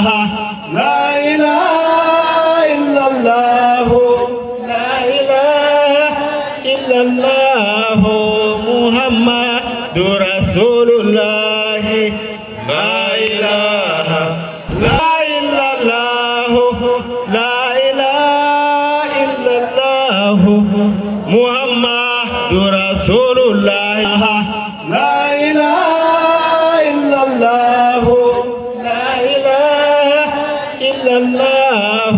لا إله إلا الله لا إله إلا الله محمد رسول الله لا إله لا إلا الله لا إله إلا الله محمد رسول الله لا إله إلا الله لا إله إلا الله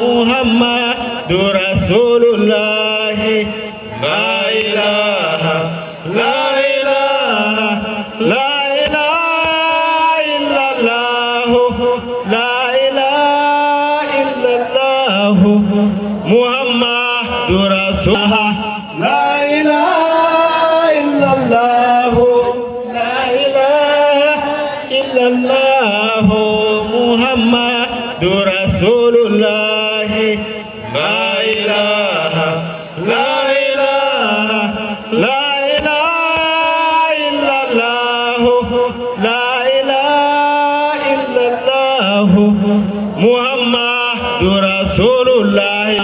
محمد رسول الله لا إله لا إله لا إله إلا الله لا إله إلا الله محمد رسول الله لا إله إلا الله لا إله إلا الله محمد رسول الله لا إله لا إله لا إله إلا الله لا إله إلا الله محمد رسول الله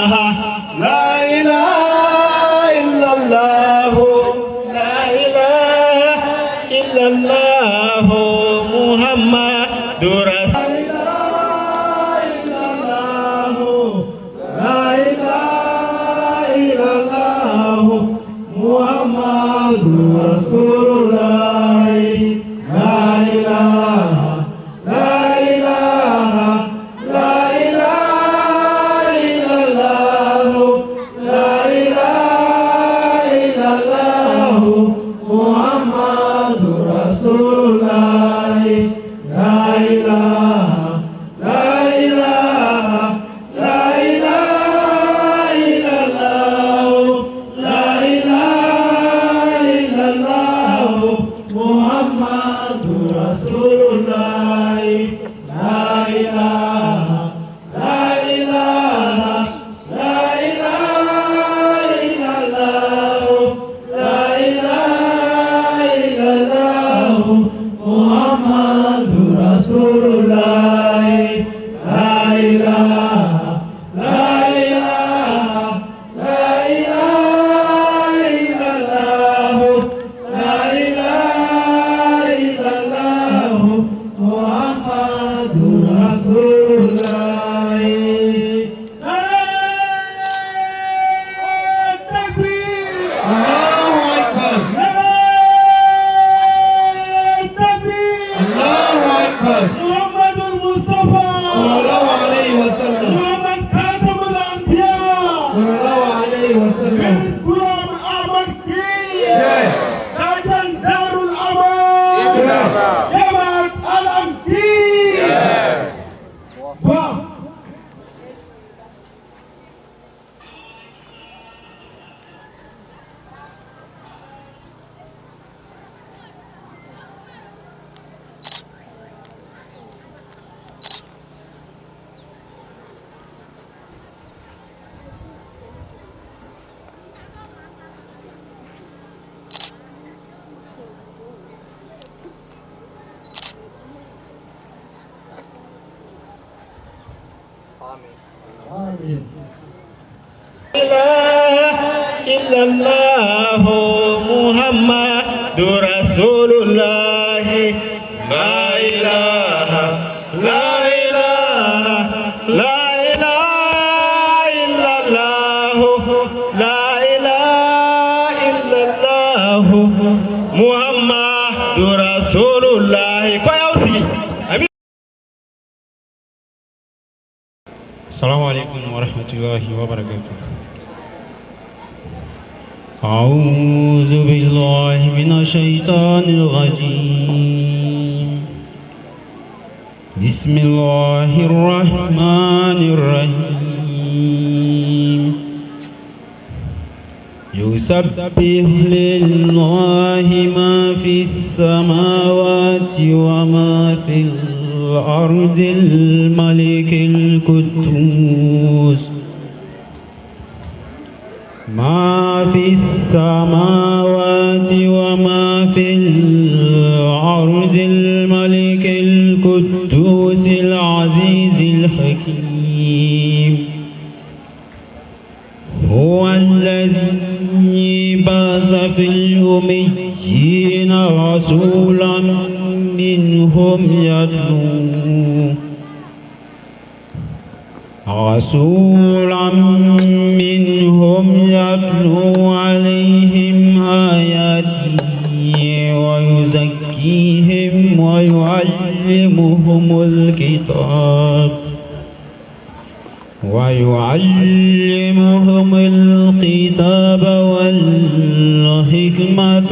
لا إله إلا الله لا إله إلا الله محمد رسول رسول الله لا إله لا إله لا إله إلا الله لا إله إلا الله محمد رسول الله لا إله لا إله لا إله إلا الله لا إله إلا الله محمد رسول الله لا إله لا إله لا إله إلا الله لا إله إلا الله محمد رسول الله لا إله لا إله لا إله إلا الله لا إله إلا الله محمد رسول الله تكبير الله أكبر تكبير الله أكبر محمد المصطفى صلى الله عليه وسلم محمد خاتم الأنبياء صلى الله عليه وسلم القرآن أحمد تاجا دار الأمان جماعة الأنبياء آمين لا إله إلا الله محمد رسول الله لا إله لا إله لا إله إلا الله لا إله إلا الله محمد رسول الله السلام عليكم ورحمة الله وبركاته. أعوذ بالله من الشيطان الرجيم. بسم الله الرحمن الرحيم. يسبح لله ما في السماوات وما في الأرض الملك القدوس ما في السماوات وما في الأرض الملك القدوس العزيز الحكيم هو الذي بعث في الأميين رسولا منهم يتلو عليهم آياته ويزكيهم ويعلمهم الكتاب والحكمة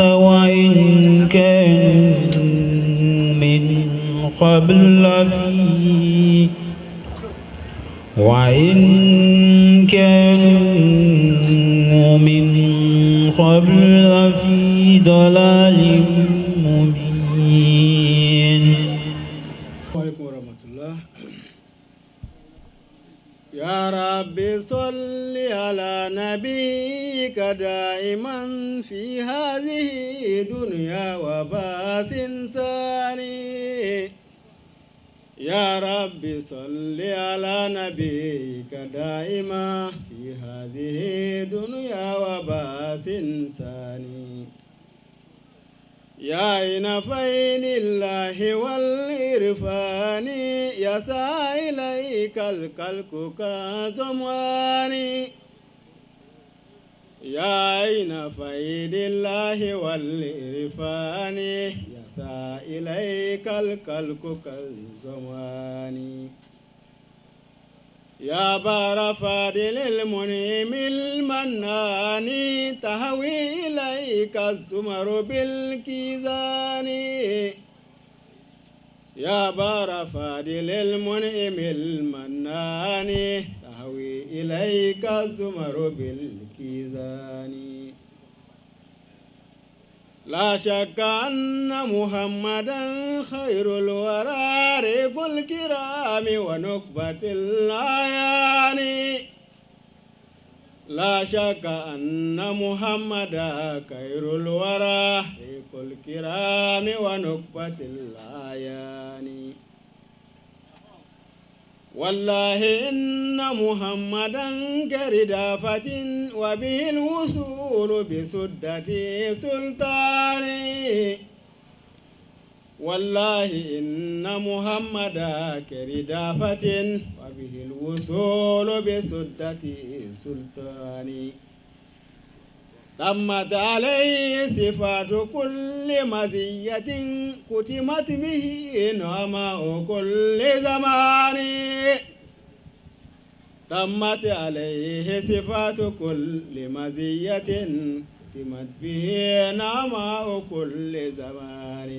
وإن كانوا من قبل في ضلال مبين. عليكم ورحمة الله. يا رب صل على نبيك دائما في هذه الدنيا وباس ثاني. يا رب صل على نبيك دائما في هذه الدنيا وباس ثاني. يا عينفين الله والإرفان يسعى إليك الكلك كزماني. يا عينفين الله والإرفان يسعى إليك الكلك كزماني. يا بار فاضل المنعم المنان تهوي إليك الزمر بالكيزان. يا بار فاضل المنعم المنان تهوي إليك الزمر بالكيزان. لا شك أن محمدا خير الورى ريق الكرام ونكبة الأعيان. لا شك أن محمدا خير الورى ريق الكرام ونكبة الأعيان. والله إن محمدا كردافة وبه الوصول بسدة سلطاني. والله إن محمدا كردافة وبه الوصول بسدة سلطاني. تمت عليه صفات كل مزية كتمت به نعماء كل زمان. تمت عليه صفات كل مزية كتمت به نعماء كل زمان.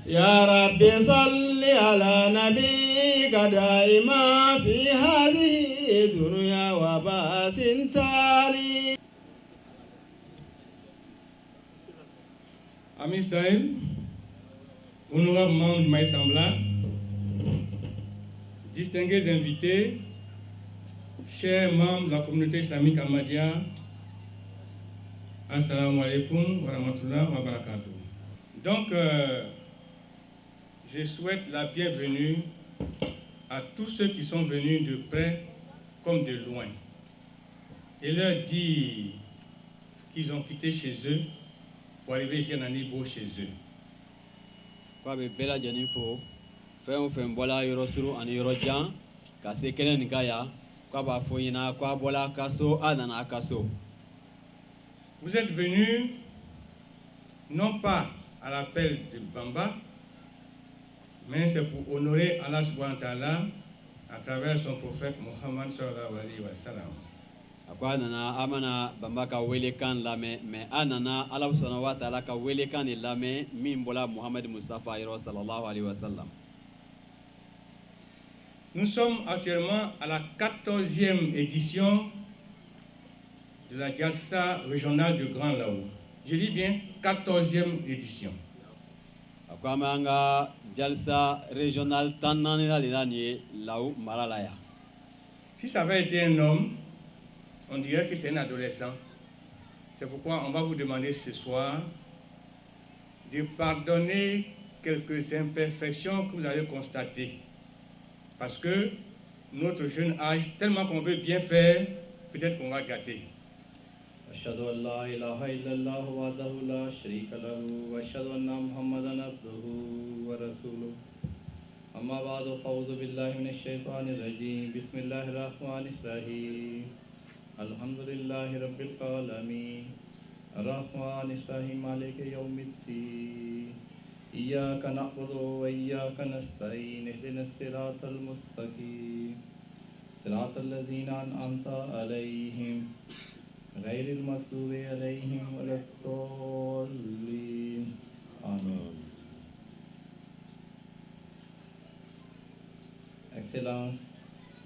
يا رب صل على نبيك دائما في هذه الدنيا وباس ثاني. Amis Sahel, honorables membres du Maïsambla, distingués invités, chers membres de la communauté islamique Ahmadiyya, assalamu alaikum wa rahmatullah wa barakatuh. Donc, je souhaite la bienvenue à tous ceux qui sont venus de près comme de loin et leur dire qu'ils ont quitté chez eux pour arriver ici en Anibo chez eux. Kwa be bela jani fo fɛn o fɛn bɔla yɔrɔ suru ani yɔrɔ jan ka se kɛnɛ nin ka ya k'a b'a fɔ ɲɛna k'a bɔla ka so a nana a ka so. Vous êtes venus non pas à l'appel de Bamba, mais c'est pour honorer Allah subhanahu wa ta'ala à travers son prophète Muhammad sallallahu alayhi wa sallam. Akwa nana amana Bamba ka wele kan lamɛn mais a nana Allah subhanahu wa ta'ala ka wele kan de lamɛn min bɔla Muhammad Mustafa yɔrɔ sallallahu alayhi wa sallam. Nous sommes actuellement à la 14e édition de la Jalsa régionale de Grand Laou. Je dis bien 14e édition. Akwa manga Jalsa régionale tanani la lilani Laou Maralaya. Si ça avait été un homme, on dirait que c'est un adolescent. C'est pourquoi on va vous demander ce soir de pardonner quelques imperfections que vous avez constatées. Parce que notre jeune âge, tellement qu'on veut bien faire, peut-être qu'on va gâter. أشهد أن لا إله إلا الله وحده لا شريك له وأشهد أن محمدا عبده ورسوله أما بعد فأعوذ بالله من الشيطان الرجيم بسم الله الرحمن الرحيم الحمد لله رب العالمين الرحمن الرحيم مالك يوم الدين إياك نعبد وإياك نستعين اهدنا الصراط المستقيم صراط الذين أنعمت عليهم غير المغضوب عليهم ولا الضالين آمين. Excellences,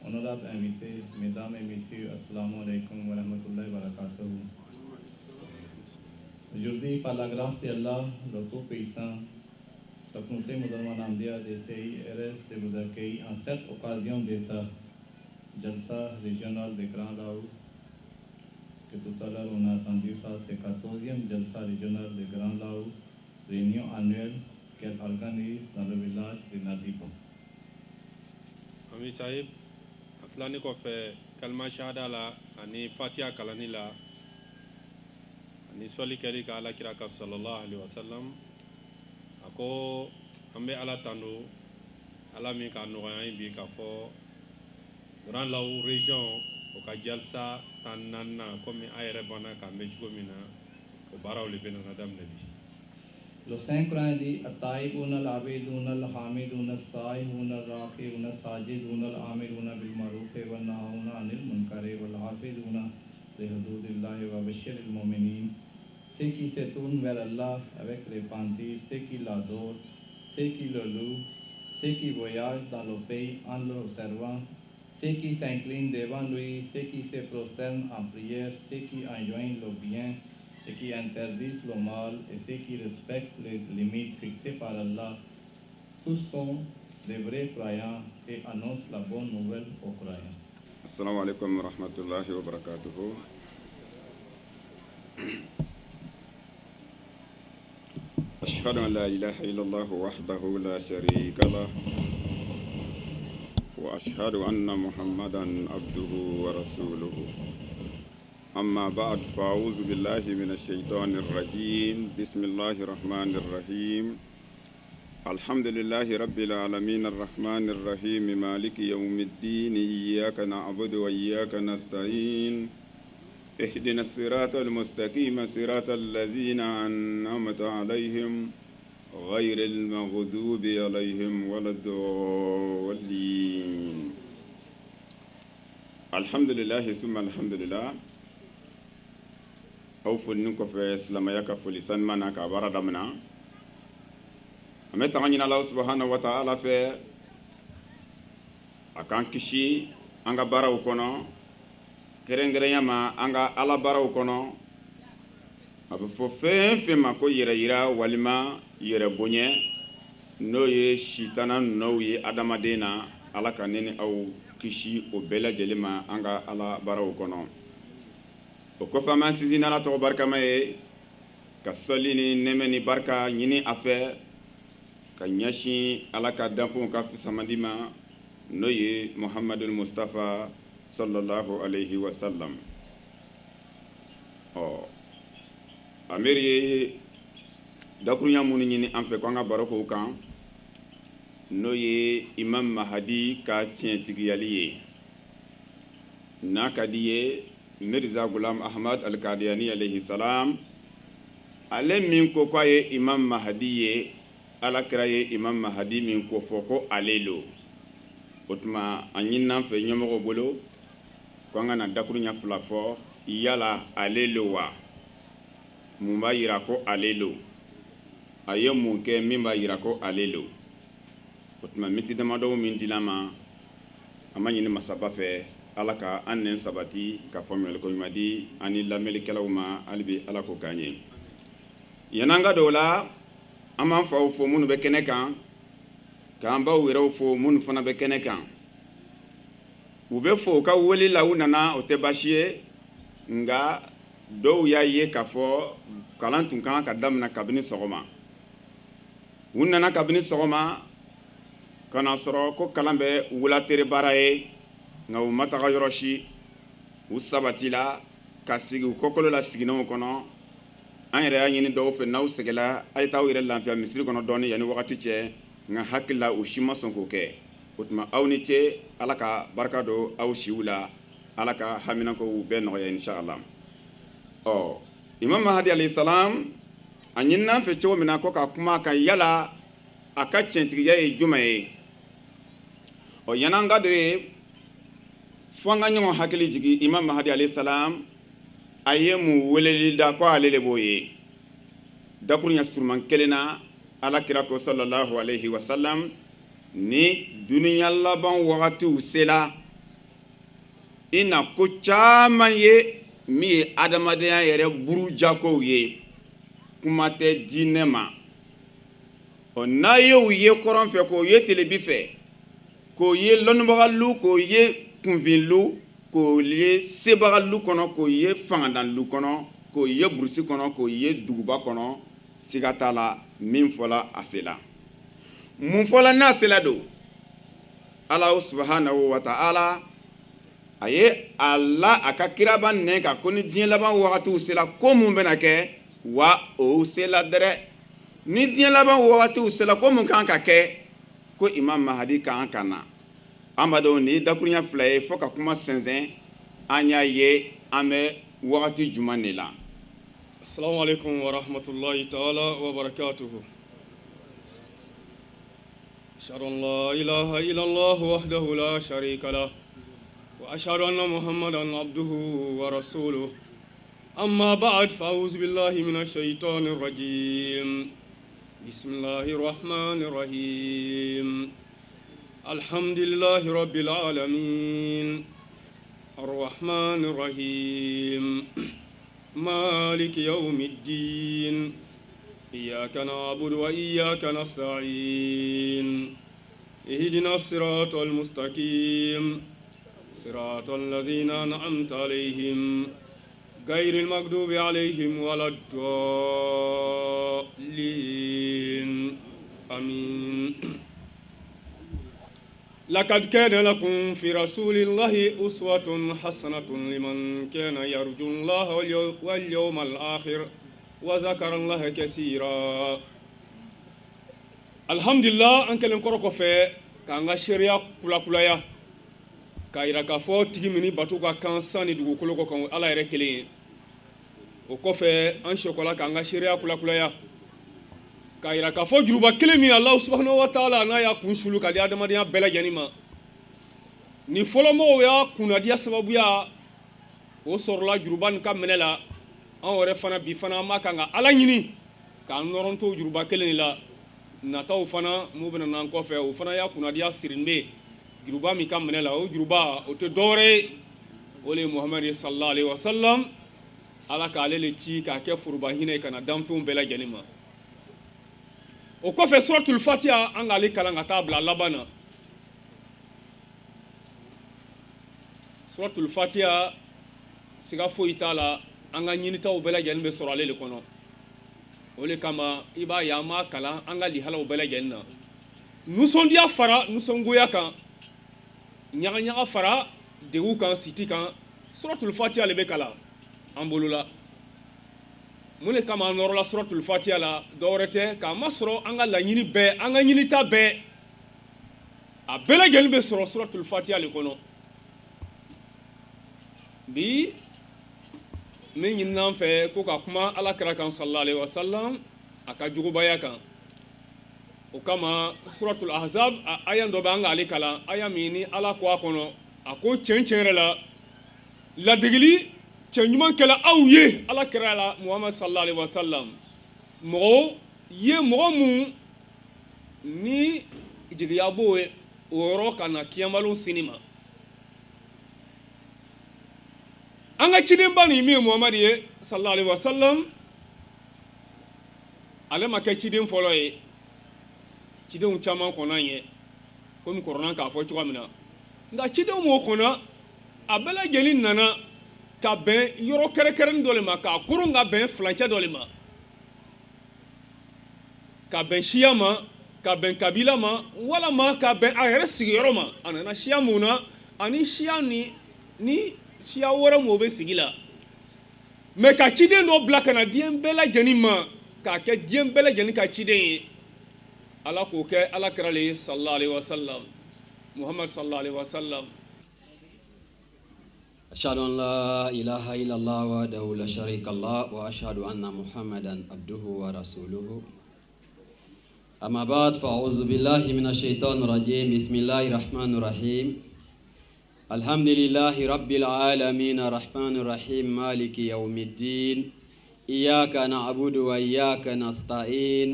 honorables invités, mesdames et messieurs, assalamu alaikum wa rahmatullahi wa barakatuh. Aujourd'hui, par la grâce d'Allah, le Tout-Puissant, la communauté musulmane Ahmadiyya de CIRS de vous accueillir en cette occasion de sa Jalsa régional de Grand Laos, que tout à l'heure on a entendu ça, c'est 14e Jalsa régional de Grand Laos, réunion annuelle qu'elle organise dans le village de Nadibo. Ami Sahib, atlani kɔfɛ kalima shahada la ani fatiha kalani la ani sɔli kɛli ka alakira ka sallallahu alaihi wasallam a ko an bɛ ala tando ala min ka nɔgɔya an bi k'a fɔ Grand Laos région o ka jalsa tan naaninan komi a yɛrɛ banna k'an bɛ cogo min na o baaraw le bɛ nana daminɛ bi. Los 5 Qur'an di At-Taibun al-Abidun al-Hamidun al-Saihun al-Raqiun al-Sajidun al-Amirun bil-Ma'ruf wa-Nahun 'anil Munkar wal-Hafidun li hududillahi wa bashiril mu'minin. Ceux qui se tournent vers Allah avec repentir, ceux qui l'adorent, ceux qui le louent, ceux qui voyagent dans le pays en l'observant, ceux qui s'inclinent devant lui, ceux qui se prosternent en prière, ceux qui enjoignent le bien, ceux qui interdisent le mal et ceux qui respectent les limites fixées par Allah, tous sont des vrais croyants et annoncent la bonne nouvelle aux croyants. Assalamu alaikum wa rahmatullahi wa barakatuhu. أشهد أن لا إله إلا الله وحده لا شريك له وأشهد أن محمدا عبده ورسوله أما بعد فأعوذ بالله من الشيطان الرجيم بسم الله الرحمن الرحيم الحمد لله رب العالمين الرحمن الرحيم مالك يوم الدين إياك نعبد وإياك نستعين اهدنا الصراط المستقيم صراط الذين أنعمت عليهم غير المغضوب عليهم ولا الضالين الحمد لله ثم الحمد لله aw foni kɔfɛ silamaya ka foli sanima na ka baara damina an bɛ taga ɲini Ala subahanahu wa ta'ala fɛ a k'an kisi an ka baaraw kɔnɔ kɛrɛnkɛrɛnya ma an ka Ala baaraw kɔnɔ a bɛ fɔ fɛn fɛn ma ko yɛrɛ yira walima yɛrɛ bonya n'o ye sitana nɔw ye adamaden na Ala ka ne ni aw kisi o bɛɛ lajɛlen ma an ka Ala baaraw kɔnɔ. O kɔfɛ an b'an sinsin n'Ala tɔgɔ barikama ye ka sɔli ni nɛɛmɛ ni barika ɲini a fɛ ka ɲɛsin Ala ka danfɛnw ka fisamandi ma n'o ye Muhammadul Mustafa sallallahu alayhi wa sallam. Amiri ye dakurunya minnu ɲini an fɛ ko an ka baro k'o kan n'o ye Imam Mahdi ka tiɲɛtigiyali ye n'a ka di ye Mirza Ghulam Ahmad al-Qadiani alayhi salam ale min ko k'a ye Imam Mahdi ye Alakira ye Imam Mahdi min ko fɔ ko ale lo o tuma a ɲin'an fɛ ɲɛmɔgɔw bolo ko an ka na dakurunya fila fɔ yala ale lo wa mun b'a yira ko ale lo a ye mun kɛ min b'a yira ko ale lo o tuma miniti damadɔ min dila ma an ma ɲini masaba fɛ Ala ka an nɛn sabati ka faamuyali ko ɲuman di ani lamɛnnikɛlaw ma hali bi Ala k'o k'an ye yan'an ka don o la an b'an faw fo minnu bɛ kɛnɛ kan k'an baw yɛrɛw fo minnu fana bɛ kɛnɛ kan u bɛ fo u ka wele la u nana o tɛ baasi ye nka dɔw y'a ye k'a fɔ kalan tun kan ka daminɛ kabini sɔgɔma u nana kabini sɔgɔma kana sɔrɔ ko kalan bɛ wulatere baara ye nka u ma taga yɔrɔ si u sabatila ka sigi u kɔkolo la siginɛw kɔnɔ an yɛrɛ y'a ɲini dɔw fɛ n'aw sɛgɛla a ye t'aw yɛrɛ lafiya misiri kɔnɔ dɔɔni yanni wagati cɛ nka hakili la u si ma sɔn k'o kɛ o tuma aw ni ce ala ka barika don aw siw la ala ka haminakow bɛɛ nɔgɔya inshallah imam mahdi alayhi salam a ɲinina fɛ cogo min na ko ka kuma kan yala a ka tiɲɛtigiya ye jumɛn ye yan'an ka don ye fo an ka ɲɔgɔn hakili jigi imam mahdi alayhi salam a ye mun weleli da ko ale de b'o ye dakuruɲa suruman kelen na alakira ko sallallahu alayhi wa sallam ni duniya laban wagatiw sela i na ko caman ye min ye adamadenya yɛrɛ burujakow ye kuma tɛ diinɛ ma n'a ye u ye kɔrɔn fɛ k'o ye telebi fɛ k'o ye lɔnnibagalu k'o ye kunfinlu k'o ye sebagalu kɔnɔ k'o ye fangadanlu kɔnɔ k'o ye burusi kɔnɔ k'o ye duguba kɔnɔ siga t'a la min fɔla a sela mun fɔla n'a sela don ala subhanahu wa ta'ala a ye a ka kiraba nɛn kan ko ni diɲɛ laban wagatiw sela ko mun bɛna kɛ wa o sela dɛrɛ ni diɲɛ laban wagatiw sela ko mun kan ka kɛ ko imam mahdi kan ka na amadu ni dakurunya fila ye fo ka kuma sɛnsɛn an y'a ye an bɛ wagati jumɛn de la assalamu alaikum wa rahmatullahi ta'ala wa barakatuhu ashhadu an la ilaha illallah wahdahu la sharika lah wa ashhadu anna muhammadan abduhu wa rasuluh amma ba'd fa'uz billahi minash shaitanir rajim bismillahir rahmanir rahim alhamdulillahi rabbil alamin arrahmanir rahim مالك يوم الدين إياك نعبد وإياك نستعين اهدنا الصراط المستقيم صراط الذين أنعمت عليهم غير المغضوب عليهم ولا الضالين آمين لقد كان لكم في رسول الله أسوة حسنة لمن كان يرجو الله واليوم الآخر وذكر الله كثيرا الحمد لله أنك لنكرك في كان شريعة كلا كلايا كايرا كفو تيمني باتوكا كان ساني دوغو كلوكو كان على يركلين وكوفي أن شوكولا كان شريعة كلا كلايا kaira ka fo juruba kelen min Allah subhanahu wa ta'ala n'a y'a kun sulu ka di adamadenya bɛɛ lajɛlen ma ni fɔlɔmɔgɔw y'a kunnadiya sababuya o sɔrɔla juruba nin ka minɛ la an yɛrɛ fana bi fana an b'a kan ka Ala ɲini k'an nɔrɔntɔ juruba kelen la nataw fana mun bɛna n'an kɔfɛ o fana y'a kunnadiya sirilen bɛ juruba min ka minɛ la o juruba o tɛ dɔwɛrɛ ye o de ye Muhamadu sallallahu alaihi wa sallam Ala k'ale le ci k'a kɛ foroba hinɛ ye ka na danfɛnw bɛɛ lajɛlen ma o kɔfɛ suratul fatiha an k'ale kalan ka taa bila laban na suratul fatiha siga foyi t'a la an ka ɲinitaw bɛɛ lajɛlen bɛ sɔrɔ ale de kɔnɔ o de kama i b'a ye an b'a kalan an ka lihalaw bɛɛ lajɛlen na nusɔndiya fara nusɔngoya kan ɲagaɲaga fara degun kan siti kan suratul fatiha le bɛ kalan an bolo la mun de kama an nɔrɔla suratul fatiha la dɔwɛrɛ tɛ k'a masɔrɔ an ka laɲini bɛɛ an ka ɲinita bɛɛ a bɛɛ lajɛlen bɛ sɔrɔ suratul fatiha le kɔnɔ bi min ɲinina an fɛ ko ka kuma alakira kan sallallahu alaihi wa sallam a ka jugubaya kan o kama suratul ahzab a aya dɔ bɛ an k'ale kalan aya min ni ala ko a kɔnɔ a ko tiɲɛ tiɲɛ yɛrɛ la ladegeli cɛ ɲuman kɛla aw ye alakira la muhammad sallallahu alaihi wa sallam mɔgɔw ye mɔgɔ mun ni jigiya b'o ye o yɔrɔ ka na kiyamalu sini ma an ka cidenba nin min ye muhammad ye sallallahu alaihi wa sallam ale ma kɛ ciden fɔlɔ ye cidenw caman kɔnna ye komi kɔrɔna k'a fɔ cogoya min na nka cidenw m'o kɔnna a bɛɛ lajɛlen nana ka bɛn yɔrɔ kɛrɛkɛrɛnin dɔ le ma k'a koron ka bɛn fulancɛ dɔ le ma ka bɛn siya ma ka bɛn kabila ma walama ka bɛn a yɛrɛ sigiyɔrɔ ma a nana siya mun na ani siya ni siya wɛrɛ mun bɛ sigi la mɛ ka ciden dɔ bila ka na diɲɛ bɛɛ lajɛlen ma k'a kɛ diɲɛ bɛɛ lajɛlen ka ciden ye ala k'o kɛ ala kɛra le ye sallallahu alaihi wasallam muhammad sallallahu alaihi wasallam. أشهد أن لا إله إلا الله وحده لا شريك له وأشهد أن محمدا عبده ورسوله أما بعد فأعوذ بالله من الشيطان الرجيم بسم الله الرحمن الرحيم الحمد لله رب العالمين الرحمن الرحيم مالك يوم الدين إياك نعبد وإياك نستعين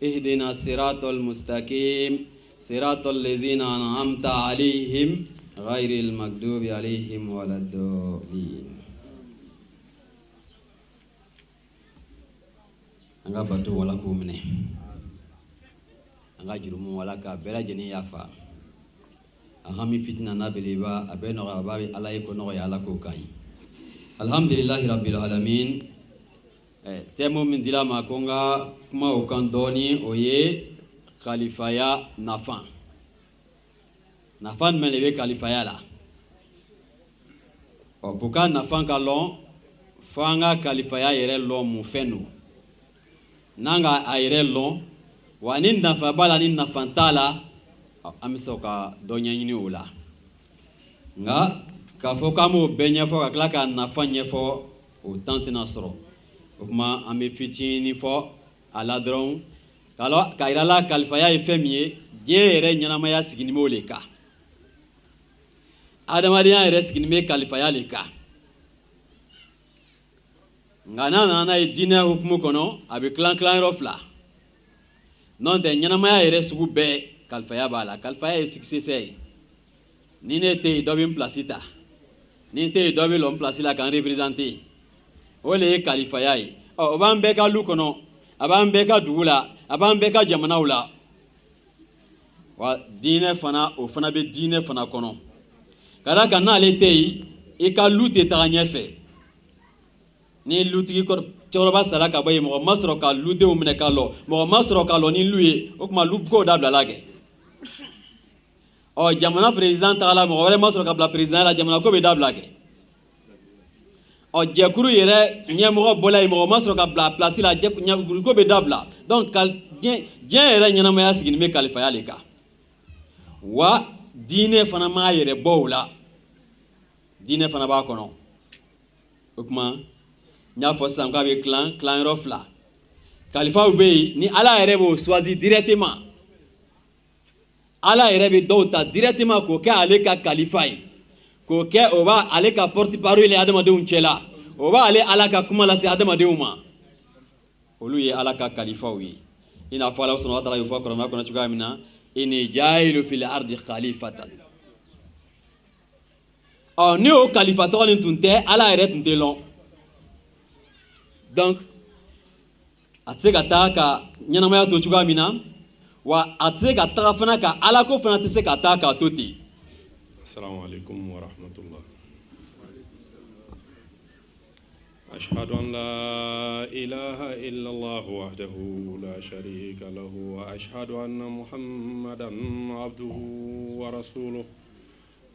اهدنا الصراط المستقيم صراط الذين أنعمت عليهم غير المغضوب عليهم ولا الضالين. Anga batu wala kumne. Anga jurumu wala ka bela jeni yafa. Anga mi fitna na beliba abeno gababi ala yiko no ya ala ko kai. Alhamdulillah rabbil alamin. Temo min dila ma konga kuma o kan doni oye khalifaya nafan. Nafan men lebe kalifaya la. O buka nafan ka lon fanga kalifaya yere lon mu fenu. Nanga a yere lon wa ni nafa bala ni nafan tala amiso ka donya nyini ula. Nga ka fo kamo benya fo ka klaka nafan nye fo o tante nasro. O kuma ambe fitini fo ala dron kalo ka irala kalifaya efemie je yere nyanamaya sigini moleka. Adamadiya yɛrɛ sigini bɛ kalifaya le kan nka n'a nana ye diinɛ hukumu kɔnɔ a bɛ tilan yɔrɔ fila n'o tɛ ɲɛnamaya yɛrɛ sugu bɛɛ kalifaya b'a la kalifaya ye succès ye ni ne tɛ yen dɔ bɛ n place ta ni n tɛ yen dɔ bɛ lɔ n place la k'an représenter o de ye kalifaya ye o b'an bɛɛ ka du kɔnɔ a b'an bɛɛ ka dugu la a b'an bɛɛ ka jamanaw la wa diinɛ fana o fana bɛ diinɛ fana kɔnɔ. Kada ka n'ale tɛ yen i ka lu tɛ taga ɲɛfɛ ni lutigi cɛkɔrɔba sara ka bɔ yen mɔgɔ ma sɔrɔ ka ludenw minɛ ka lɔ mɔgɔ ma sɔrɔ ka lɔ ni lu ye o tuma lu kow dabilala kɛ ɔ jamana président tagala mɔgɔ wɛrɛ ma sɔrɔ ka bila président la jamana ko bɛ dabila kɛ ɔ jɛkuru yɛrɛ ɲɛmɔgɔ bɔla yen mɔgɔ ma sɔrɔ ka bila place la jɛkuru ko bɛ dabila donc diɲɛ yɛrɛ ɲɛnamaya sigilen bɛ kalifaya le kan wa diinɛ fana m'a yɛrɛ bɔ o la diinɛ fana b'a kɔnɔ o kuma n y'a fɔ sisan k'a bɛ tilan yɔrɔ fila kalifaw bɛ yen ni ala yɛrɛ b'o choisi directement ala yɛrɛ bɛ dɔw ta directement k'o kɛ ale ka kalifa ye k'o kɛ o b'a ale ka porte parole ye adamadenw cɛla o b'ale ala ka kuma lase adamadenw ma olu ye ala ka kalifaw ye i n'a fɔ ala sɔnna wa taala y'o fɔ kuranɛ kɔnɔ cogoya min na inni jaayilu fil ardi khalifatan. Ni o kalifa tɔgɔ nin tun tɛ ala yɛrɛ tun tɛ lɔn donc a tɛ se ka taa ka ɲɛnamaya to cogoya min na wa a tɛ se ka taga fana ka ala ko fana tɛ se ka taa k'a to ten. Assalamu alaikum wa rahmatullah. أشهد أن لا إله إلا الله وحده لا شريك له وأشهد أن محمدا عبده ورسوله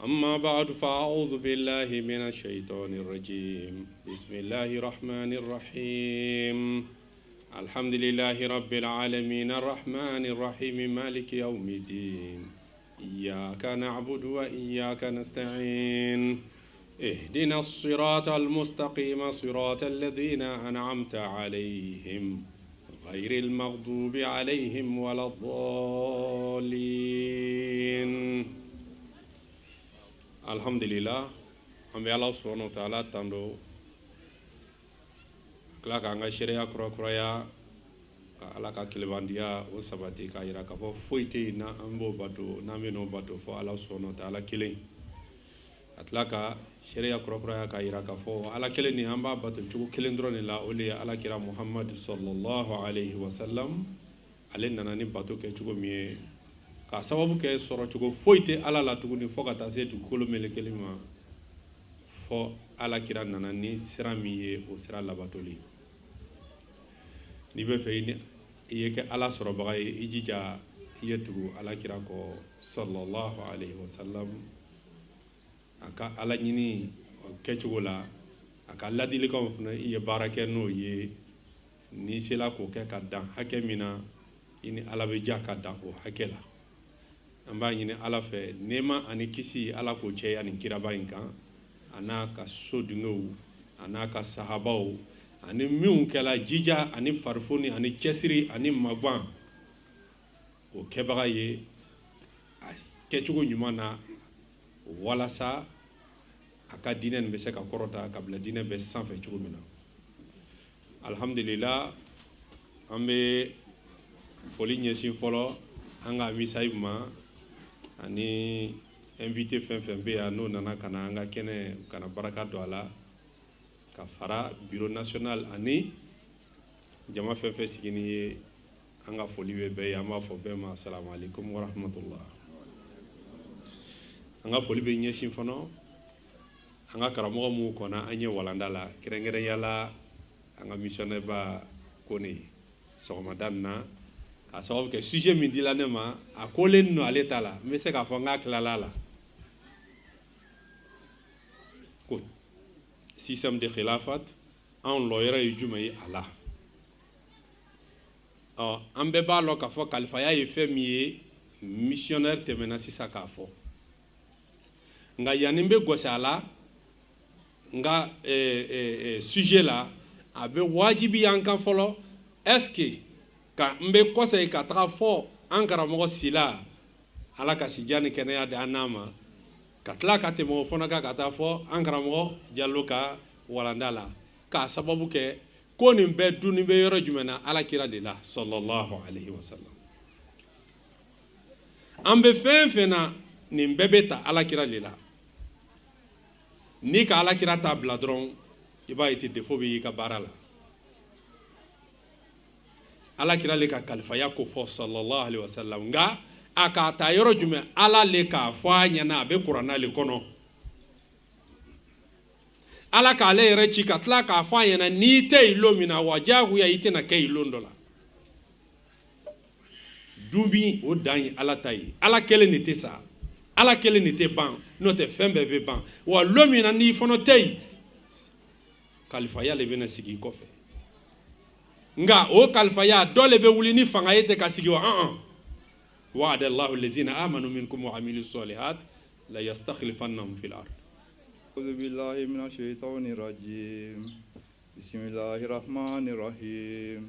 أما بعد فأعوذ بالله من الشيطان الرجيم بسم الله الرحمن الرحيم الحمد لله رب العالمين الرحمن الرحيم مالك يوم الدين إياك نعبد وإياك نستعين اهدنا الصراط المستقيم صراط الذين أنعمت عليهم غير المغضوب عليهم ولا الضالين. الحمد لله أم الله سبحانه وتعالى تندو kala ka anga sharia kura ala ka kilbandiya o sabati ka ira ka fo foite na ambo bato na meno bato fo ala subhanahu wa ta'ala kilin atlaka sharia kura ka ira ka fo ala kilin ni amba bato chugo kilin drone la ole ala kira muhammad sallallahu alaihi wasallam alen nana ni bato ke chugo mie ka sababu ke soro chugo foite ala la tuguni fo ka tase tu kolo mele kelima fo ala kira nana ni sira miye o sira labatoli ni be fe ni ye ke ala soro baga ijija ye tugu alakira ko sallallahu alayhi wa sallam aka ala ɲini kɛcogo la a ka ladilikanw fana i ye baara kɛ n'o ye n'i sela k'o kɛ ka dan hakɛ min na i ni ala bɛ ja ka dan o hakɛ la an b'a ɲini ala fɛ nɛɛma ani kisi ala k'o cɛya nin kiraba in kan a n'a ka so dunkew a n'a ka sahabaw ani minnu kɛla jija ani farifoni ani cɛsiri ani magwan o kɛbaga ye a kɛcogo ɲuman na walasa a ka diinɛ nin bɛ se ka kɔrɔta ka bila diinɛ bɛɛ sanfɛ cogo min na alhamdulillah an bɛ foli ɲɛsin fɔlɔ an ka misayibu ma ani invité fɛn fɛn bɛ yan n'o nana ka na an ka kɛnɛ ka na baraka don a la ka fara bureau national ani jama fɛn fɛn sigi ni ye an ka foli bɛ bɛɛ ye an b'a fɔ bɛɛ ma assalamu alaikum wa rahmatullah an ka foli bɛ ɲɛsin fana an ka karamɔgɔ minnu kɔnna an ye walanda la kɛrɛnkɛrɛnya la an ka missionnaire ba Kone sɔgɔmada nin na k'a sababu kɛ sujet min dila ne ma a kolen no ale ta la n bɛ se k'a fɔ n k'a tilala la ko système de khilafat anw lɔyɔrɔ ye jumɛn ye a la an bɛɛ b'a lɔn k'a fɔ kalifaya ye fɛn min ye missionnaire tɛmɛna sisan k'a fɔ nka yanni n bɛ gosi a la n ka sujet la a bɛ wajibi an kan fɔlɔ est-ce que ka n bɛ kɔsegin ka taga fɔ an karamɔgɔ Sila ala ka sija ni kɛnɛya di an n'a ma ka tila ka tɛmɛ o fana kan ka taa fɔ an karamɔgɔ Jalo ka walanda la k'a sababu kɛ ko nin bɛɛ dun nin bɛ yɔrɔ jumɛn na alakira de la sallallahu alaihi wa sallam an bɛ fɛn fɛn na nin bɛɛ bɛ ta alakira de la n'i ka alakira t'a bila dɔrɔn i b'a ye ten défaut bɛ y'i ka baara la alakira le ka kalifaya ko fɔ sallallahu alaihi wa sallam nka a k'a ta yɔrɔ jumɛn ala le k'a fɔ a ɲɛna a bɛ kuranna le kɔnɔ ala k'ale yɛrɛ ci ka tila k'a fɔ a ɲɛna n'i tɛ yen lon min na wa diyagoya i tɛna kɛ yen lon dɔ la dubi o dan ye ala ta ye ala kelen de tɛ sa ala kelen de tɛ ban n'o tɛ fɛn bɛɛ bɛ ban wa lon min na n'i fana tɛ yen kalifaya le bɛna sigi i kɔfɛ nka o kalifaya dɔ le bɛ wuli ni fanga ye tɛ ka sigi wa wa'ada Allahu allazina amanu minkum wa amilu salihat la yastakhlifannahum fil ard أعوذ بالله من الشيطان الرجيم بسم الله الرحمن الرحيم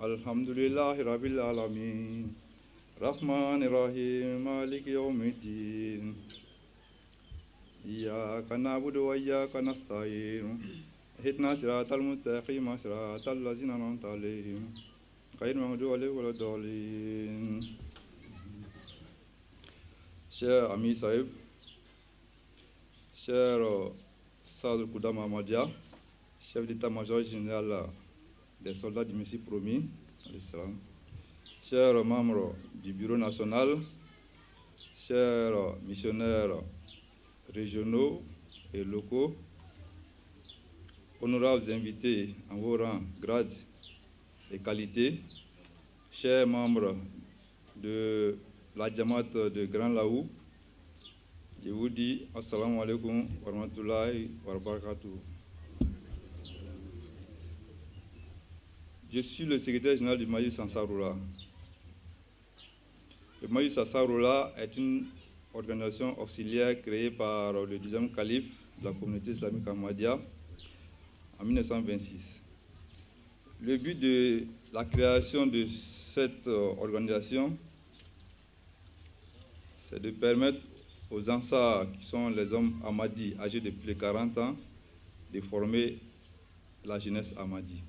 الحمد لله رب العالمين الرحمن الرحيم مالك يوم الدين إياك نعبد وإياك نستعين اهدنا الصراط المستقيم صراط الذين أنعمت عليهم غير المغضوب عليهم ولا الضالين. Chers amis Sahib, cher Sadr Koudama Ahmadiyya, chef d'état-major général des soldats du Messie promis, chers membres du bureau national, chers missionnaires régionaux et locaux, honorables invités en vos rangs, grades et qualités, chers membres de la Jamaat de Grand Laou, je vous dis assalamu alaikum wa rahmatullahi wa barakatuh. Je suis le secrétaire général du Majlis Ansarullah. Le Majlis Ansarullah est une organisation auxiliaire créée par le 10e calife de la communauté islamique Ahmadiyya en 1926. Le but de la création de cette organisation, c'est de permettre aux Ansars, qui sont les hommes Ahmadis âgés de plus de 40 ans, de former la jeunesse Ahmadi.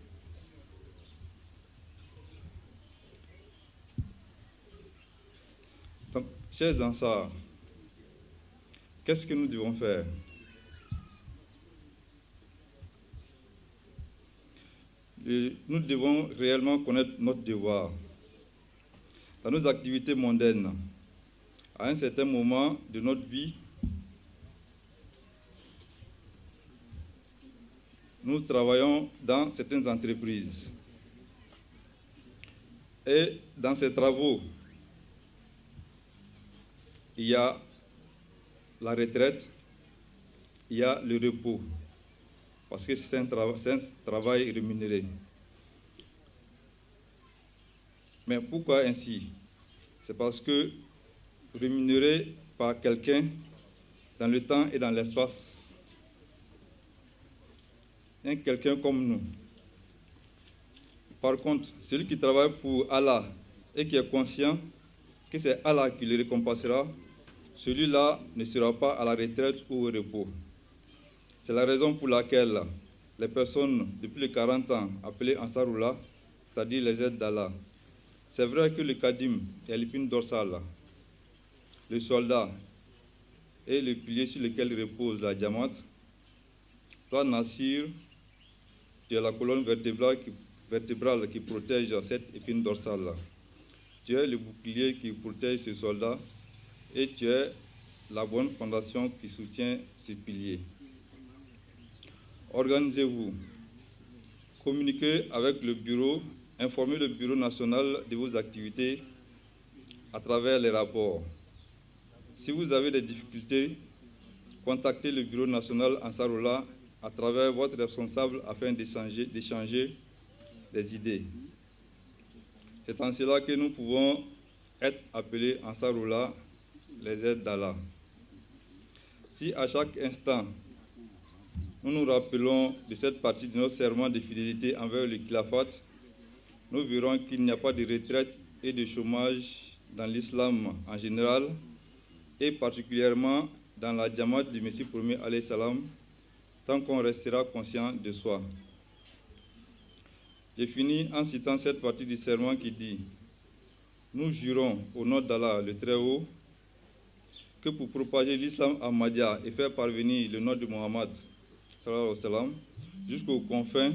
Donc, chers Ansars, qu'est-ce que nous devons faire? Nous devons réellement connaître notre devoir. Dans nos activités mondaines, à un certain moment de notre vie, nous travaillons dans certaines entreprises. Et dans ces travaux, il y a la retraite, il y a le repos, parce que c'est un travail rémunéré. Mais pourquoi ainsi? C'est parce que rémunéré par quelqu'un dans le temps et dans l'espace, quelqu'un comme nous. Par contre, celui qui travaille pour Allah et qui est conscient que c'est Allah qui le récompensera, celui-là ne sera pas à la retraite ou au repos. C'est la raison pour laquelle les personnes depuis les 40 ans appelées Ansarullah, c'est-à-dire les aides d'Allah, c'est vrai que le Kadim est l'épine dorsale, le soldat et le pilier sur lequel repose la diamante. Toi, Nassir, tu es la colonne vertébrale qui protège cette épine dorsale. Tu es le bouclier qui protège ce soldat et tu es la bonne fondation qui soutient ce pilier. Organisez-vous, communiquez avec le bureau, informez le bureau national de vos activités à travers les rapports. Si vous avez des difficultés, contactez le bureau national Ansarullah à travers votre responsable afin d'échanger des idées. C'est en cela que nous pouvons être appelés Ansarullah, les aides d'Allah. Si à chaque instant, nous nous rappelons de cette partie de notre serment de fidélité envers le Khilafat, nous verrons qu'il n'y a pas de retraite et de chômage dans l'islam en général, et particulièrement dans la Jamaat du Messie premier alayhi salam, tant qu'on restera conscient de soi. J'ai fini en citant cette partie du serment qui dit « Nous jurons au nom d'Allah le Très-Haut que pour propager l'islam ahmadiyya et faire parvenir le nom de Muhammad jusqu'aux confins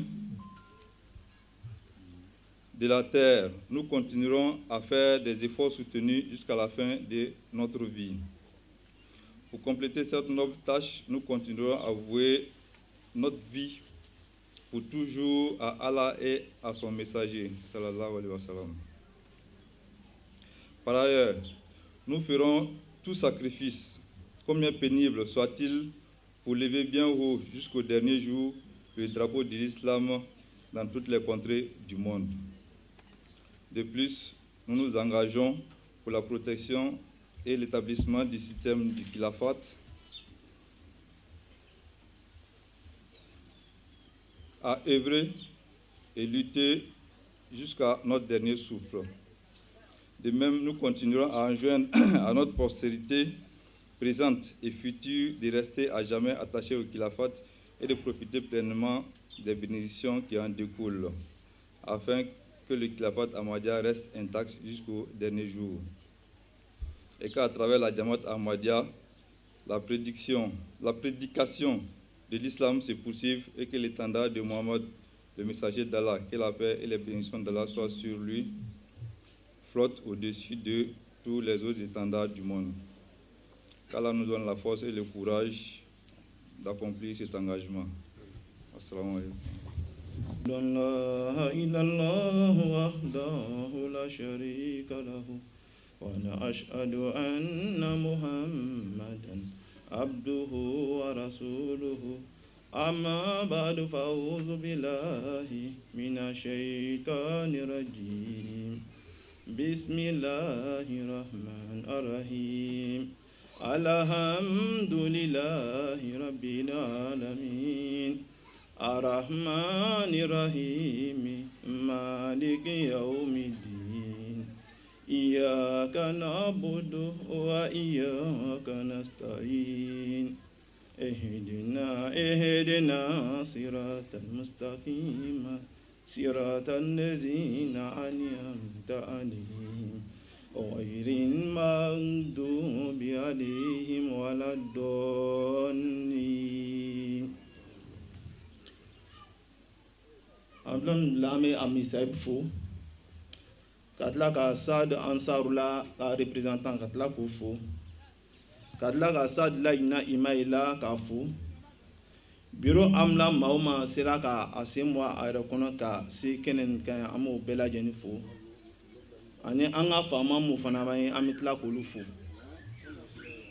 de la terre, nous continuerons à faire des efforts soutenus jusqu'à la fin de notre vie. Pour compléter cette noble tâche, nous continuerons à vouer notre vie pour toujours à Allah et à son messager, sallallahu alayhi wa sallam. Par ailleurs, nous ferons tout sacrifice, combien pénible soit-il, pour lever bien haut jusqu'au dernier jour le drapeau de l'islam dans toutes les contrées du monde. De plus, nous nous engageons pour la protection et l'établissement du système du Khilafat, à œuvrer et lutter jusqu'à notre dernier souffle. De même, nous continuerons à enjoindre à notre postérité présente et future de rester à jamais attachés au Khilafat et de profiter pleinement des bénédictions qui en découlent, afin que le Khilafat Ahmadiyya reste intact jusqu'au dernier jour. Et qu'à travers la Jamaat Ahmadiyya, la prédication de l'islam se poursuive et que l'étendard de Mohammed, le messager d'Allah, que la paix et les bénédictions d'Allah soient sur lui, flotte au-dessus de tous les autres étendards du monde. Qu'Allah nous donne la force et le courage d'accomplir cet engagement. Assalamu alaikum. لا إله إلا الله وحده لا شريك له وأنا أشهد أن محمدا عبده ورسوله أما بعد فأعوذ بالله من الشيطان الرجيم بسم الله الرحمن الرحيم الحمد لله رب العالمين الرحمن الرحيم مالك يوم الدين إياك نعبد وإياك نستعين اهدنا صراط المستقيم صراط الذين أنعمت عليهم غير المغضوب عليهم ولا الضالين. Ablam lame amisaib fo katla ka Sad Ansarullah ka représentant katla ko fo katla ka Sad la ina imaila ka fo bureau amla mauma sera ka asemwa ayra kono ka se kenen kan amo bela jeni fo ani an ka faama mu fana b'an ye an bɛ tila k'olu fo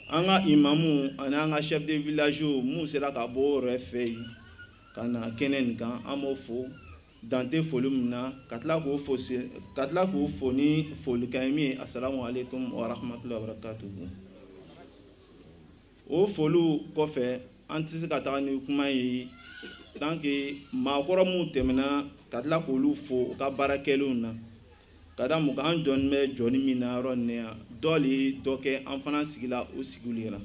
an ka imamu ani an ka chef de village mu sera ka bɔ o yɛrɛ fɛ yen ka na kɛnɛ nin kan an b'o fo dante foli min na ka tila k'o fo ni folikan ye min ye assalamu alaikum wa rahmatullahi wa barakatuhu. O foliw kɔfɛ an tɛ se ka taga ni kuma ye tant que maakɔrɔ mun tɛmɛna ka tila k'olu fo u ka baarakɛlenw na ka da mun kan an jɔn bɛ jɔnni min na yɔrɔ nin yan dɔ le ye dɔ kɛ an fana sigila o sigiw la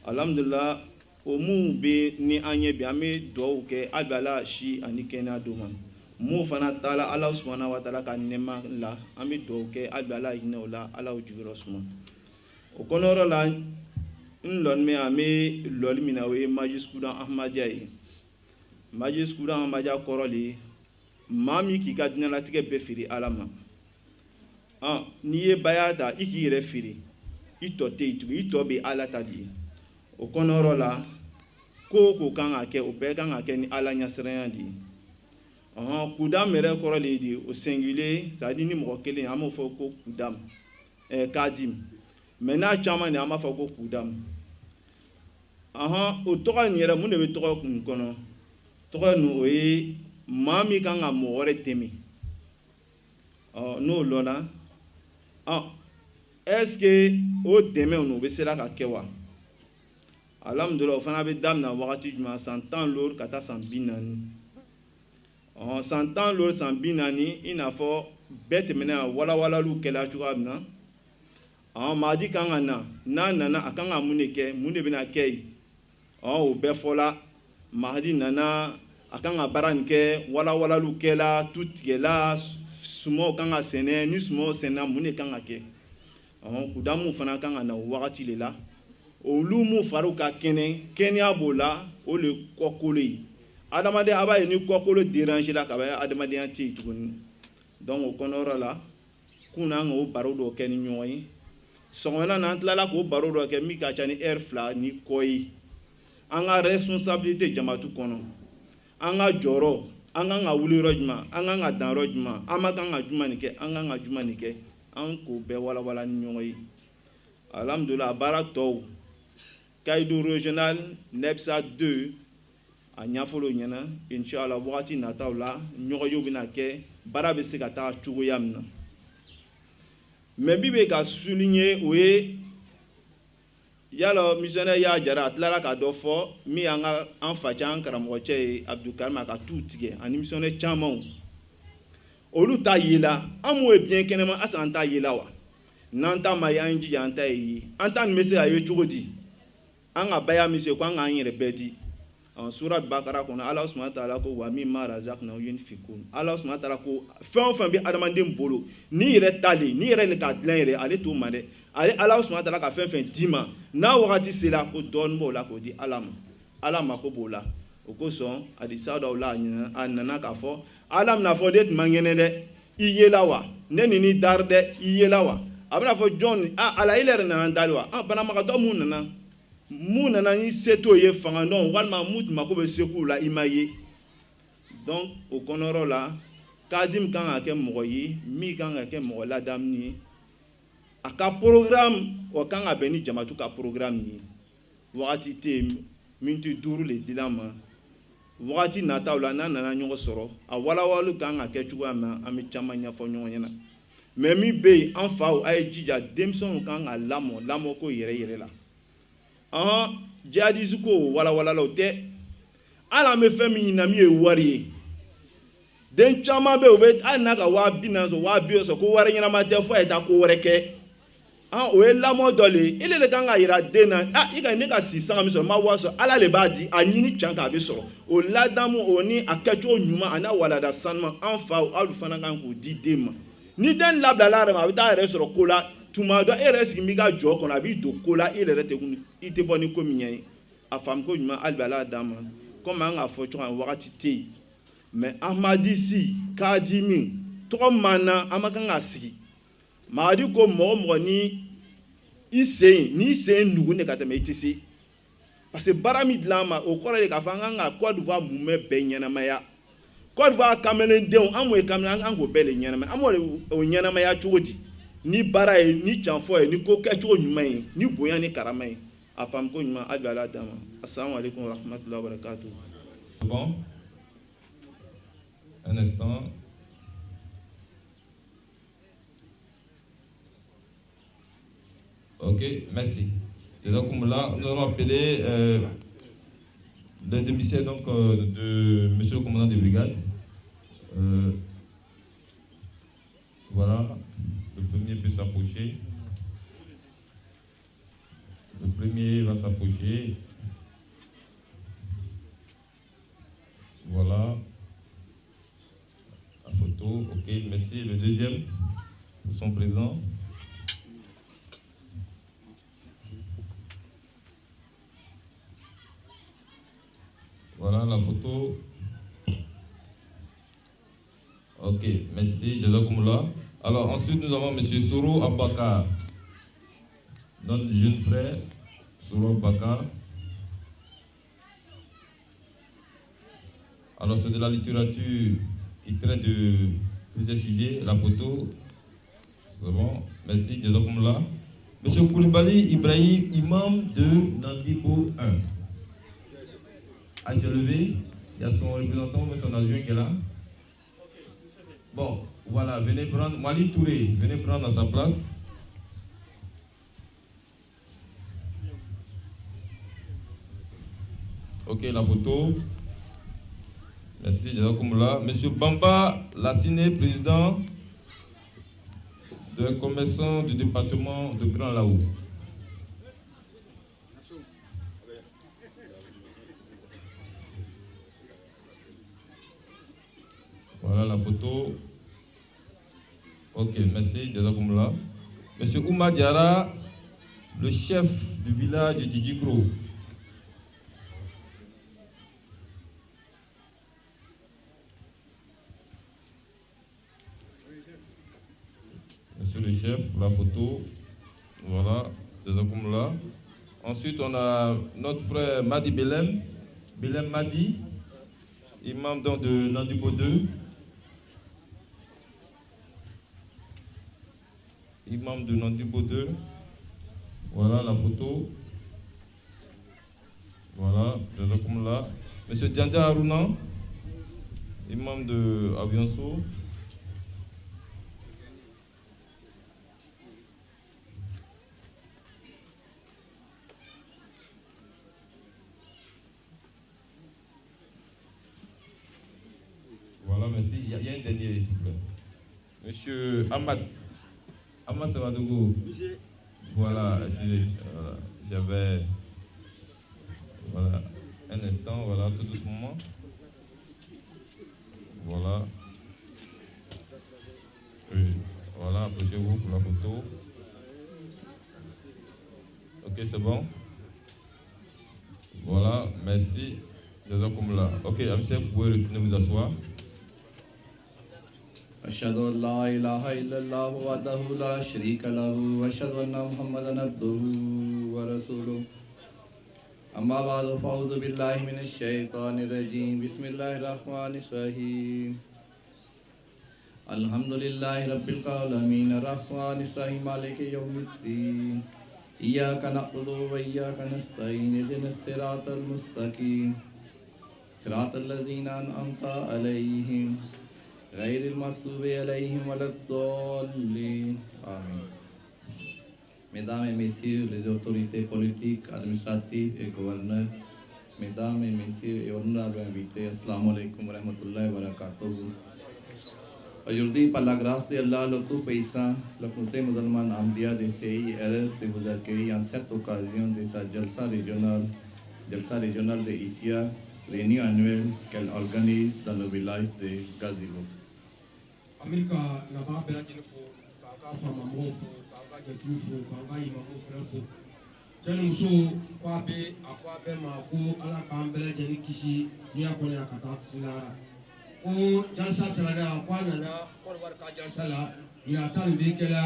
alhamdulillah o mun bɛ ni an ye bi an bɛ dugawu kɛ hali bi ala si ani kɛnɛya d'o ma mun fana taala ala subhanahu wa taala ka nɛɛma la an bɛ dugawu kɛ hali bi ala hinɛ o la ala y'o jigiyɔrɔ suma o kɔnɔyɔrɔ la n lɔni min an bɛ lɔli min na o ye Majlis Kudan Ahmadiyya ye Majlis Kudan Ahmadiyya kɔrɔ de ye maa min k'i ka diɲɛlatigɛ bɛɛ feere ala ma n'i ye baya ta i k'i yɛrɛ feere i tɔ tɛ yen tugun i tɔ bɛ ala ta de ye o kɔnɔyɔrɔ la ko o ko kan ka kɛ o bɛɛ kan ka kɛ ni ala ɲɛsiranya de ye kudam yɛrɛ kɔrɔ de ye o singulier c'est à dire ni mɔgɔ kelen an b'o fɔ ko kudam kadim mais n'a caman de an b'a fɔ ko kudam o tɔgɔ nin yɛrɛ mun de bɛ tɔgɔ kun kɔnɔ tɔgɔ nin o ye maa min kan ka mɔgɔ wɛrɛ dɛmɛ n'o lɔnna est-ce que o dɛmɛ ninnu o bɛ se ka kɛ wa alhamdulillah o fana bɛ daminɛ wagati jumɛn san 10 lor ka taa san 40 san 10 lor san 40 i n'a fɔ bɛɛ tɛmɛna walawalaliw kɛla cogoya min na Mahdi kan ka na n'a nana a kan ka mun de kɛ mun de bɛna kɛ yen o bɛɛ fɔla Mahdi nana a kan ka baara nin kɛ walawalaliw kɛla tu tigɛla sumaw kan ka sɛnɛ ni sumaw sɛnɛna mun de kan ka kɛ kudamu fana kan ka na o wagati de la olu mu fariw ka kɛnɛya b'o la o le kɔkolo ye adamaden a b'a ye ni kɔkolo dérange la ka bɛ adamadenya tɛ yen tuguni donc o kɔnɔyɔrɔ la kun na an ka o baro dɔ kɛ ni ɲɔgɔn ye sɔgɔmada na an tilala k'o baro dɔ kɛ min ka ca ni heure 2 ni kɔ ye an ka responsabilité jamatu kɔnɔ an ka jɔyɔrɔ an kan ka wuli yɔrɔ jumɛn an kan ka dan yɔrɔ jumɛn an ma kan ka jumɛn nin kɛ an kan ka jumɛn nin kɛ an k'o bɛɛ walawala ni ɲɔgɔn ye alhamdulillah a baara tɔw Caïdou régional NEPSA 2 a ɲɛfɔl'o ɲɛna inchallah wagati nataw la ɲɔgɔnyew bɛna kɛ baara bɛ se ka taa cogoya min na mais bi bɛ ka souligner o ye yala missionnaire y'a jara a tilara ka dɔ fɔ min an facɛ an karamɔgɔ cɛ ye Abdoukarim a ka tu tigɛ ani missionnaire camanw olu ta yela an m'o ye biɲɛ kɛnɛma asa an ta yela wa n'an ta ma ye an jija an ta ye an ta nin bɛ se ka ye cogo di an ka baya min se ko an k'an yɛrɛ bɛɛ di surat Bakara kɔnɔ ala subhanahu wa ta'ala ko wa mimma razaqnahum yunfiqun ala subhanahu wa ta'ala ko fɛn o fɛn bɛ adamaden bolo ni yɛrɛ tale ni yɛrɛ le ka dilan yɛrɛ ale t'o ma dɛ ale ala subhanahu wa ta'ala ka fɛn fɛn d'i ma n'a wagati sera ko dɔɔnin b'o la k'o di ala ma ala mako b'o la o kosɔn hadisa dɔw la a nana k'a fɔ ala bɛna fɔ de tun man kɛnɛ dɛ i yela wa ne ni dari dɛ i yela wa a bɛna fɔ jɔn ala ile yɛrɛ nana dali wa banabagatɔ mun nana ni se t'o ye fanga dɔn walima mun tun mako bɛ sekuw la i ma ye donc o kɔnɔyɔrɔ la kadim kan ka kɛ mɔgɔ ye min kan ka kɛ mɔgɔ ladamu ye a ka programme o kan ka bɛn ni jamatu ka programme ye wagati tɛ yen miniti 5 le dila ma wagati nataw la n'a nana ɲɔgɔn sɔrɔ a walawali kan ka kɛ cogoya min na an bɛ caman ɲɛfɔ ɲɔgɔn ɲɛna mais min bɛ yen an faw a ye jija denmisɛnw kan ka lamɔ ko yɛrɛ la jihadisme ko walawala o tɛ hali an bɛ fɛn min ɲini min ye wari ye den caman bɛ yen u bɛ hali n'a ka 40,000 sɔrɔ 50,000 sɔrɔ ko wari ɲɛnama tɛ fo a ye taa ko wɛrɛ kɛ o ye lamɔ dɔ le ye ele de kan ka yira den na i ka ne ka si sanga min sɔrɔ n ma wari sɔrɔ ala le b'a di a ɲini can k'a bɛ sɔrɔ o ladamu o ni a kɛcogo ɲuman a n'a walada sanuman an faw aw fana kan k'o di den ma ni den labilala yɛrɛ ma a bɛ taa yɛrɛ sɔrɔ ko la tuma dɔ e yɛrɛ sigi b'i ka jɔ kɔnɔ a b'i don ko la i yɛrɛ tɛ bɔ ni ko min ye a faamu ko ɲuman hali bi ala d'a ma komi an k'a fɔ cogo min wagati tɛ yen mais ahmadisi kadimi tɔgɔ man na an ma kan ka sigi Mahdi ko mɔgɔ mɔgɔ ni i sen nugu ne ka tɛmɛ i tɛ se parce que baara min dilan ma o kɔrɔ de k'a fɔ an kan ka Côte d'Ivoire mumɛ bɛɛ ɲɛnamaya Côte d'Ivoire camelendenw an m'o ye Cameroun an k'o bɛɛ de ɲɛnamaya an m'o de o ɲɛnamaya cogo di ni baara ye ni janfɔ ye ni ko kɛcogo ɲuman ye ni bonya ni karama ye a faamuko ɲuman hali bi Ala d'a ma assalamu alaikum wa rahmatullahi wa barakatuh. Bon, un instant. Ok, merci. Et donc, là, nous allons appeler les émissaires donc, de monsieur le commandant des brigades. Voilà, le premier peut s'approcher. Le premier va s'approcher. Voilà. La photo, ok, merci. Le deuxième, ils sont présents. Voilà la photo. Ok, merci. Jazakumullah. Alors ensuite nous avons M. Soro Abakar, notre jeune frère, Soro Abakar. Alors c'est de la littérature qui traite de plusieurs sujets. La photo, c'est bon. Merci. Jazakumullah. M. Koulibaly Ibrahim, imam de Nandibo 1. À se lever, il y a son représentant, mais son adjoint qui est là. Bon, voilà, venez prendre, Mali Touré, venez prendre sa place. Ok, la photo. Merci, Jazakumullah. Monsieur Bamba Lassine, président de commerçant du département de Grand Laou. Voilà la photo. Ok, merci, Jazakumullah. Monsieur Oumar Diara, le chef du village de Djidjikro. Monsieur le chef, la photo. Voilà, Jazakumullah. Ensuite, on a notre frère Madi Belem. Belem Madi, imam donc de Nandibo 2. Imam de Nandibo 2. Voilà la photo. Voilà, Jazakumullah. Monsieur Dianda Haruna, imam de Avianso. Voilà, merci. Il y a un dernier, s'il vous plaît. Monsieur Ahmad. Ahmad Savadougou. Voilà, j'avais. Voilà, un instant, voilà, tout doucement. Voilà. Oui, voilà, approchez-vous pour la photo. Ok, c'est bon. Voilà, merci. Jazakumullah. Ok, Amchef, vous pouvez retourner vous asseoir. أشهد أن لا إله إلا الله وحده لا شريك له وأشهد أن محمدا عبده ورسوله أما بعد فأعوذ بالله من الشيطان الرجيم بسم الله الرحمن الرحيم الحمد لله رب العالمين الرحمن الرحيم مالك يوم الدين إياك نعبد وإياك نستعين اهدنا الصراط المستقيم صراط الذين أنعمت عليهم غير المغضوب عليهم ولا الضالين. Amen. Mesdames et messieurs les autorités politiques, administratives et gouverneurs, mesdames et messieurs et honorables invités, assalamu alaikum wa rahmatullahi wa barakatuh. Aujourd'hui, par la grâce d'Allah, le Tout-Puissant, la communauté musulmane Ahmadiyya de CIRS de vous accueillir en cette occasion de sa jalsa régionale de Issia, réunion annuelle qu'elle organise dans le village de Gazibo. Amerika na ba bɛɛ lajɛlen fo k'a ka faamamɔgɔw fo k'a ka jɛtigiw fo k'a ka imamaw fana fo cɛ ni muso ko a bɛ a fɔ a bɛɛ ma ko ala k'an bɛɛ lajɛlen kisi diɲɛ kɔnɔ yan ka taa silara ko jalisa sɛbɛnna ko a nana Côte d'Ivoire ka jalisa la ɲinan ta nin bɛ kɛla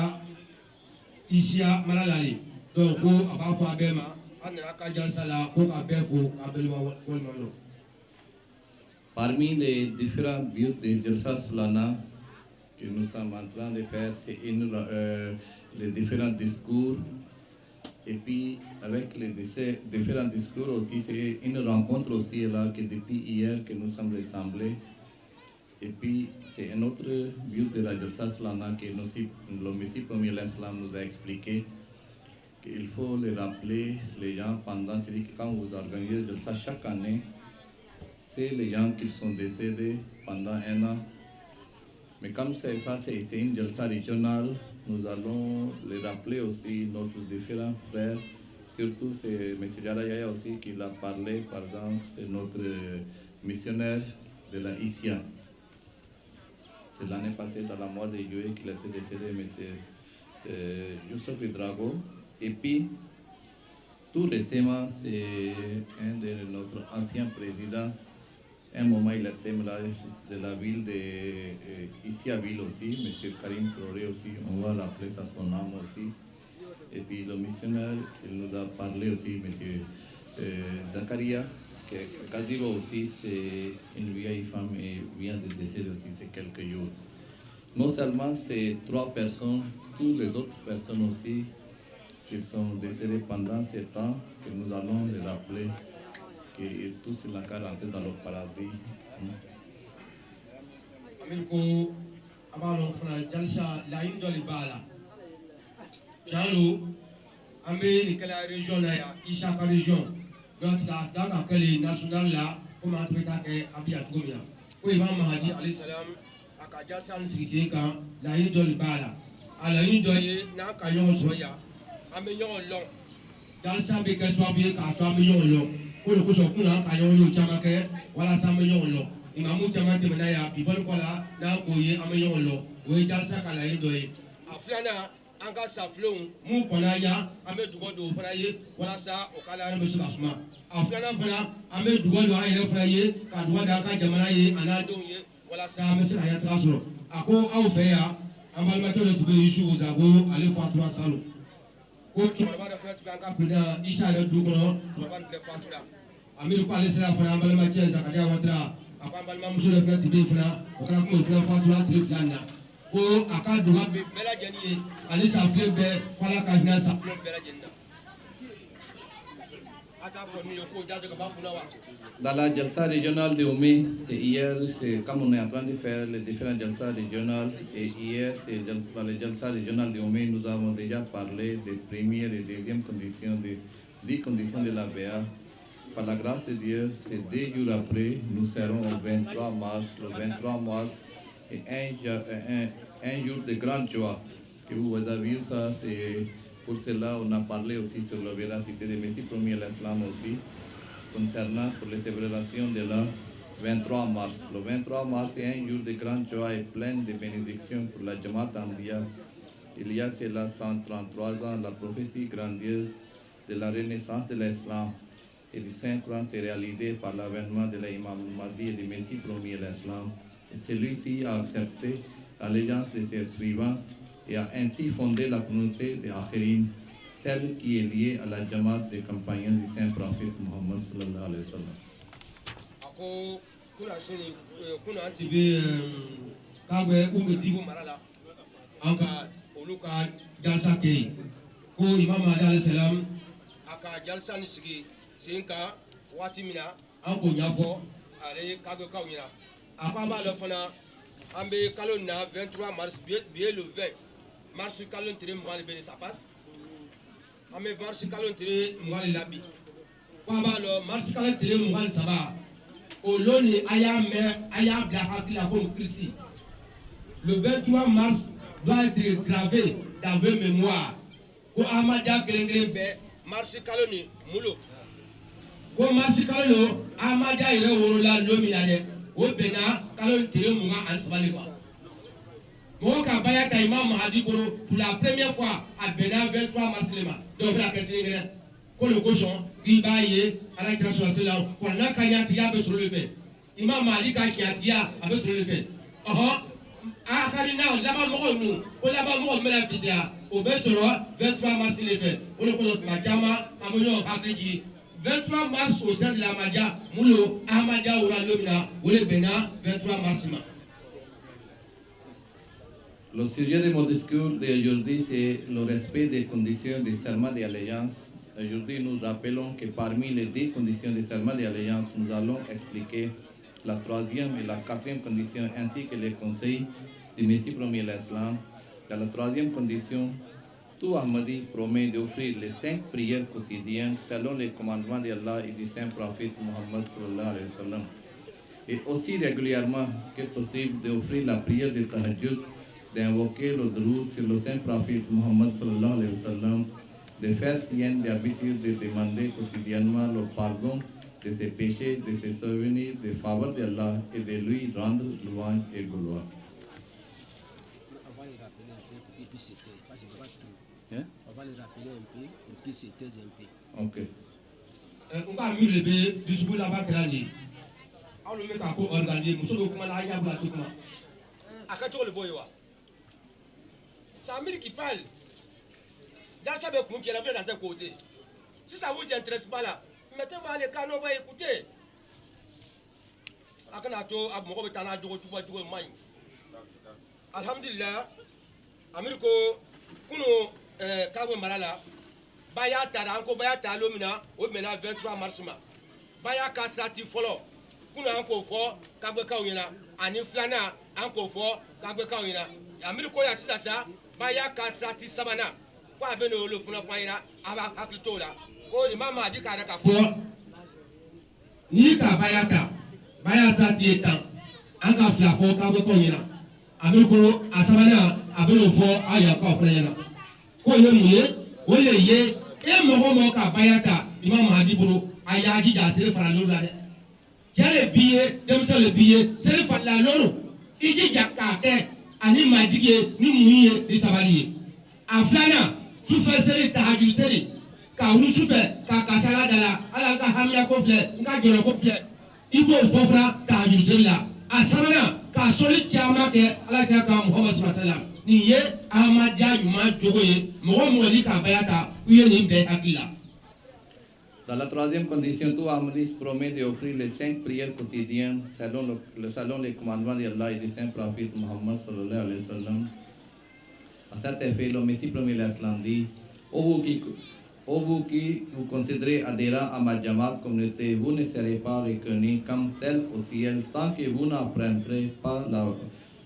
Isiya mara la de donc ko a b'a fɔ a bɛɛ ma a nana ka jalisa la ko k'a bɛɛ fo k'a bɛɛ walima walima Parmi les différents buts de Jalsa Salana que nous sommes en train de faire, c'est les différents discours. Et puis, avec les différents discours aussi, c'est une rencontre aussi là que depuis hier que nous sommes rassemblés. Et puis, c'est un autre but de la Jalsa Salana que le Messie Premier l'Islam nous a expliqué qu'il faut les rappeler, les gens, pendant, c'est-à-dire que quand vous organisez Jalsa chaque année, c'est les gens qui sont décédés pendant un an. Mais comme c'est ça, c'est une Jalsa régionale, nous allons les rappeler aussi, nos différents frères, surtout c'est M. Jarayaya aussi qui l'a parlé, par exemple, c'est notre missionnaire de la ICIA. C'est l'année passée, dans la mois de juillet, qu'il était décédé, M. Youssef Drago. Et puis, tout récemment, c'est un de notre ancien président. Un moment, il était de la ville ici à Ville aussi, M. Karim Traoré aussi, on va l'appeler à son âme aussi. Et puis le missionnaire, il nous a parlé aussi, M. Zakaria, que Kaziba aussi, c'est une vieille femme et vient de décéder aussi, c'est quelques jours. Non seulement ces 3 personnes, toutes les autres personnes aussi, qui sont décédées pendant ces temps, que nous allons les rappeler. Et tous ceux qui rentré dans le paradis. Amilko abalo fana jalsa la indoli bala. Jalo amé ni kala région na ya Ishaka région. Donc dans la national là comme en tout cas que abia tugomia. Ko Imam Mahdi alayhi salam aka jalsa ni sigi kan la indoli bala. Ala indoli na ka yon soya. Amé yon long. Jalsa be keswa bi ka to amé yon long. Pour le coup, on a un million voilà 100 millions d'euros. Il m'a montré un peu de people là, dans le pays, 1 million d'euros. Oui, il y a ça qu'à la ligne. Aflana, en cas ça flou, mou ponaya, avec du goût de foyer, voilà ça, au cas là, monsieur Asma. Aflana, voilà, avec du goût de aïe, le foyer, qu'à droit d'aka, jamanaye, en adouye, voilà ça, monsieur Ayatraslo. À quoi, à Oufea, en balmateur de Tibé, Yusuf, d'Abo, allez voir 3 salons. Tu vas pas faire tu vas plus d'un Isha le Dougono, tu vas pas le faire tout là. Amir Palais la Fana, Balmatia, Zakaria Watra, à Balma Moussou le Flat Bifna, au Craco, le Flat Fatula, Triflana. Ou à Kadouba, Bella Genie, allez sa flemme, voilà Kadina, sa flemme, Bella Gena. Dans la Jalsa régionale de Oumé, c'est hier, c'est comme on est en train de faire les différentes Jalsa régionales, et hier, dans les Jalsa régionales de Oumé, nous avons déjà parlé des premières et deuxièmes conditions, des 10 conditions de la BA. Par la grâce de Dieu, c'est 2 jours après, nous serons au 23 mars, le 23 mars, et un jour de grande joie. Que vous avez vu ça, c'est... Pour cela, on a parlé aussi sur la véracité de Messie Premier l'Islam aussi, concernant pour les célébrations de la 23 mars. Le 23 mars est un jour de grande joie et plein de bénédictions pour la Jamaat Ahmadiyya. Il y a cela 133 ans, la prophétie grandiose de la renaissance de l'Islam et du Saint-Coran s'est réalisée par l'avènement de l'Imam Mahdi et de Messie Premier l'Islam. Et celui-ci a accepté l'allégeance de ses suivants et a ainsi fondé la communauté de Akhirin, celle qui est liée à la Jamaat des compagnons du Saint-Prophète Mohammed sallallahu alayhi wa sallam. Ako kuna sini kuna antibi kagwe umedibu marala anga oluka jalsa kei ko Imam Mahdi alayhi salam aka jalsa ni sigi sinka wati mina anko nyafo ale kagwe kawnyina apamba le fana ambe kalona 23 mars bien le 20 mars kalon tire mwale bene ça passe ambe mars kalon tire mwale labi kwamba lo mars kalon tire mwale saba oloni aya bla hakila comme Christi. Le 23 mars doit être gravé dans vos mémoires. Ko Ahmadiyya Gelengele mars kaloni mulo ko mars kalono Ahmadiyya ire worola lominale o bena kalon tire mwale ansabali kwa. Mon campagne à Imam Mahdi pour la première fois à Bénin 23 mars lema. Donc la question est que le cochon il va y à la création de cela. Quand la Kanyati a besoin de le faire. Imam Mahdi Kanyati a besoin de le faire. Ah Karina là-bas nous, on là-bas nous met la fisia. Au besoin 23 mars il est fait. On le connaît Matama, Amonio Akiji 23 mars au sein de l'Ahmadiyya, Moulo Ahmadiyya Oura Lomina, Oule Bena, 23 mars. Le sujet de mon discours d'aujourd'hui, c'est le respect des conditions du serment d'alliance. Aujourd'hui, nous rappelons que parmi les 10 conditions du serment d'alliance, nous allons expliquer la 3e et la 4e condition, ainsi que les conseils du Messie premier l'Islam. Dans la 3e condition, tout Ahmadi promet d'offrir les 5 prières quotidiennes selon les commandements d'Allah et du saint prophète Muhammad sallallahu alayhi wa sallam. Et aussi régulièrement que possible d'offrir la prière de Tahajjud, d'invoquer le droit sur le saint prophète Muhammad sallallahu alayhi wa sallam, de faire sienne d'habitude de demander quotidiennement le pardon de ses péchés, de ses souvenirs, des faveurs d'Allah et de lui rendre louange et gloire. On va les rappeler un peu pour qu'ils se taisent un peu. Ok. On va mieux lever du jour là-bas que l'année. On le met à quoi organiser. Nous sommes au commandant à Yabla tout le monde. À quand tu le vois? C'est Amir qui parle. Dans ça, il y a la d'un côté. Si ça vous intéresse pas là, mettez-vous les canaux, on va écouter. Alhamdulillah, Amir ko kuno Kabo Marala, Baya Taranko, Baya Talomina, au Mena 23 mars. Baya Kastrati Follow, Kuno Anko for, Kabo Kauna, Aniflana, Anko for, Kabo Kauna, Americo Yassasa, Baya Kastrati Sabana, Wabeno Lufuna Fire, Ava Akitola, Go Mama Dikaraka for Nika Bayata, Bayata Tietan, Anka Flafo, Kabo Kauna, Americo Asabana, Abeno for Ayaka Frena. Ko ye mun ye o le ye e mɔgɔ mɔgɔ ka bayata Imam Mahdi bolo a y'a jija seli fara lolu la dɛ cɛ le b'i ye denmisɛn le b'i ye seli farala lolu i jija k'a kɛ ani majigi ye ni mun ye ni sabali ye a filanan sufɛ seli tahajud seli ka wuli sufɛ ka kasala da la ala ka hamiya ko filɛ n ka jɔrɔ ko filɛ i b'o fɔ fana tahajud seli la a sabanan ka sɔli caman kɛ ala kira ka Muhammad sallallahu alaihi wa sallam. Dans la 3e condition, tout Ahmadis promet d'offrir les 5 prières quotidiennes selon les commandements d'Allah et du saint prophète Muhammad sallallahu alayhi wa sallam. À cet effet, le Messie premier l'Islam dit: Ô vous qui vous considérez adhérents à ma Jamaat communauté, vous ne serez pas reconnus comme tel au ciel tant que vous n'apprendrez pas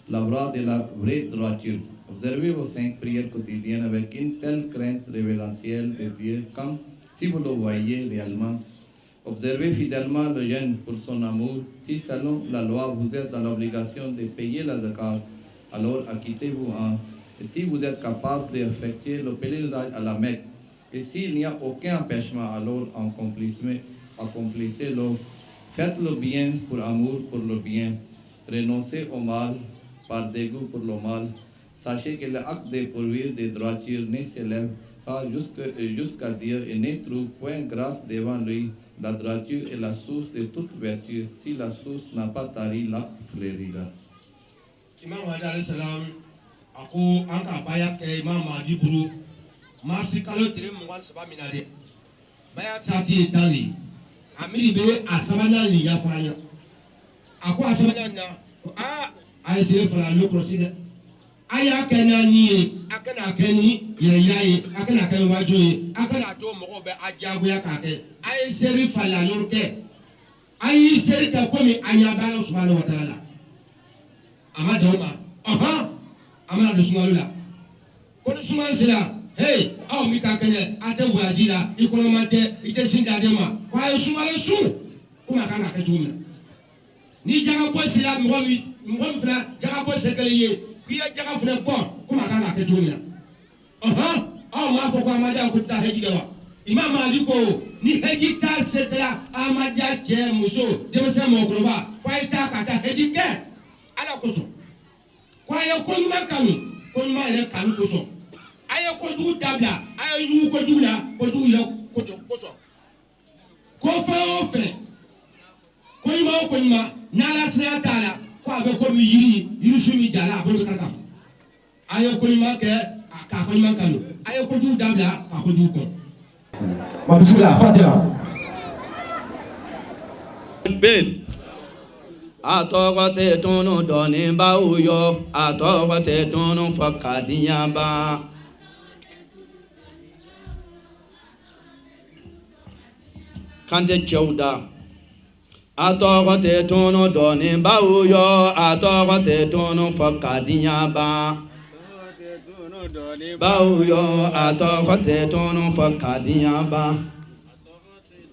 la voie de la vraie droiture. Observez vos 5 prières quotidiennes avec une telle crainte révérentielle de Dieu comme si vous le voyez réellement. Observez fidèlement le jeûne pour son amour. Si selon la loi vous êtes dans l'obligation de payer la zakat, alors acquittez-vous-en. Et si vous êtes capable d'effectuer le pèlerinage à la Mecque, et s'il n'y a aucun empêchement, alors accomplissez-le. Faites le bien pour amour pour le bien. Renoncez au mal par dégoût pour le mal. Sachez que l'acte de poursuivre des droitures ne s'élève pas jusqu'à Dieu et ne trouve point grâce devant lui. La droiture est la source de toute vertu. Si la source n'a pas tari, l'acte fleurira. Imam Mahdi alayhi salam, ako anka baya ke Imam Mahdi buru, marsi kalo tere mungwan saba minade. Baya sati etali, amiri be asabana ni ya faranya. Ako asabana na, a sere fara lo proside. Aya kana ni akana kani yeye akana kan wajo akana to mo be ajago ya kake ay seri fala lorke ay seri ka komi anya bala subhanahu wa ta'ala ama doma ama do sumalula ko sumal sila hey aw mi ka kene ate wajila ikono mate ite sinda dema ko ay sumala su kuma kana ka tuma ni jaga bo sila mo mi fra jaga bo sekele ye kuya jaga fune bon kuma kana ke jumla ma fo ko amada ko ta heji dewa Imam Mahdi ko ni heji ta setla amada je muso de se mo groba kwa ita ka ta heji ke ala ko so kwa ya ko ma ya kan ko so aya ko du dabla aya yu ko jula ko du ya ko so ko fa o fe ko ma na la sra taala ko abe ko mi yiri sumi jala abon ka ayo ko ma ke ka ko ma kanu ayo ko du dabla ka ko du ko ma bismillah fatiha Ben. Atọ́kọ̀tẹ̀ tunu dọ̀ni báwo yọ atọ́kọ̀tẹ̀ tunu fọkàdíyàmbá. Kante cɛwda atọ́kọ̀tẹ̀ tunu dọ̀ni báwo yọ atọ́kọ̀tẹ̀ tunu fọkàdíyàmbá. Báwo yọ atọ́kọ̀tẹ̀ tunu fọkàdíyàmbá.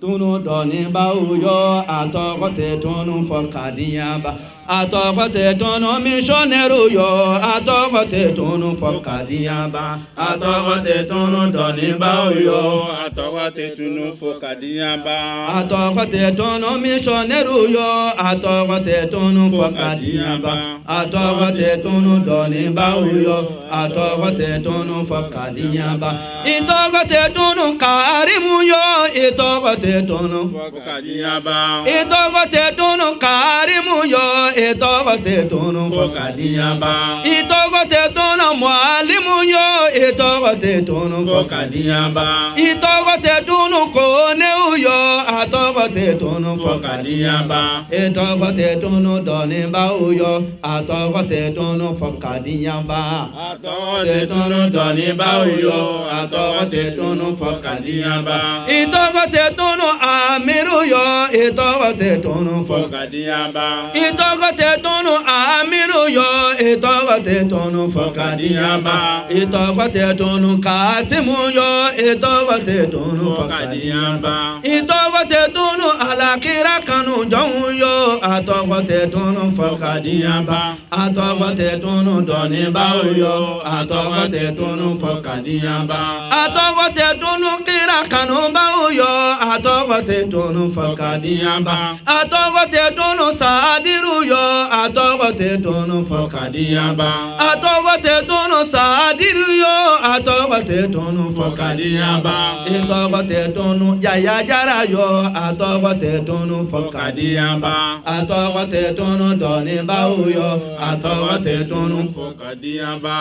Tunu dɔɔni báwo yọ atɔgɔtɛ tunu fɔkadiyaba atɔgɔtɛ tunu misɔnɛru yọ atɔgɔtɛ tunu fɔkadiyaba atɔgɔtɛ tunu dɔɔni báwo yọ atɔgɔtɛ tunu fɔkadiyaba atɔgɔtɛ tunu misɔnɛru yọ atɔgɔtɛ tunu fɔkadiyaba atɔgɔtɛ tunu dɔɔni báwo yọ atɔgɔtɛ tunu fɔkadiyaba itɔgɔtɛ tunu karimu yọ itɔgɔtɛ tunu fɔkadiyaba itɔgɔtɛ tunu karimu yọ itɔgɔtɛ tunu fɔkadiyaba itɔgɔtɛ tunu mualimu yọ itɔgɔtɛ tunu fɔkadiyaba itɔgɔtɛ tunu konewu yọ atɔgɔtɛ tunu fɔkadiyaba itɔgɔtɛ tunu dɔnibawu yọ atɔgɔtɛ tunu fɔkadiyaba atɔgɔtɛ tunu dɔnibawu yọ atɔgɔtɛ tunu fɔkadiyaba itɔgɔtɛ tunu amiru yọ itɔgɔtɛ tunu fɔkadiyaba itɔgɔtɛ tunu amiru yọ itɔgɔtɛ tunu fɔkadiyaba itɔgɔtɛ tunu kasimu yọ itɔgɔtɛ tunu fɔkadiyaba itɔgɔtɛ tunu alakira kanu jɔnw yọ atɔgɔtɛ tunu fɔkadiyaba atɔgɔtɛ tunu dɔnibaw yọ atɔgɔtɛ tunu fɔkadiyaba atɔgɔtɛ tunu kira kanubaw yọ atɔgɔtɛ tunu fɔkadiyaba atɔgɔtɛ tunu sadiru yọ atɔgɔtɛ tunu fɔkadiyaba atɔgɔtɛ tunu sadiru yọ atɔgɔtɛ tunu fɔkadiyaba itɔgɔtɛ tunu yayajara yọ atɔgɔtɛ tunu fɔkadiyaba atɔgɔtɛ tunu dɔnibaw yọ atɔgɔtɛ tunu fɔkadiyaba.